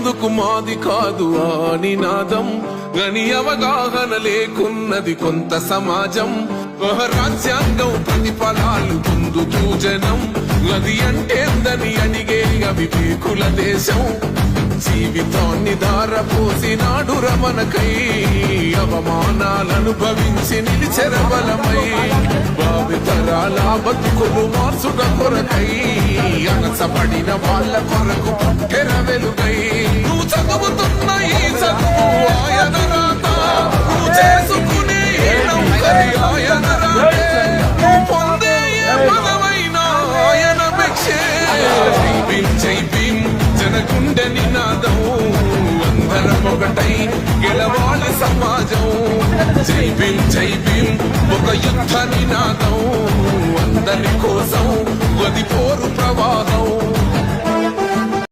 ఎందుకు మాది కాదు ఆ నినాదం గని అవగాహన లేకున్నది కొంత సమాజం రాజ్యాంగం ప్రతిఫలాలు పొందుతూ జనం అది అంటేందని అడిగే అవివేకుల దేశం జీవితాన్ని దారపోసినాడు రమణకై అవమానాలనుభవించి నిలిచెరబలమై భావితరాల బతుకులు మార్చుట కొరకై అనసపడిన వాళ్ళ కొరకు పుట్టెర వెలుగై నువ్వు చదువుతున్న ఈ చదువు ఆయన రాత నువ్వు చేసుకునే ఆయన రాతే నువ్వు పొందే పదమైన ఆయన భిక్షే జై భీం జనగుండె నినాదం అందరం ఒకటై గెలవాలి సమాజం జై భీం ఒక యుద్ధ నినాదం అందరి కోసం అది పోరు ప్రవాహం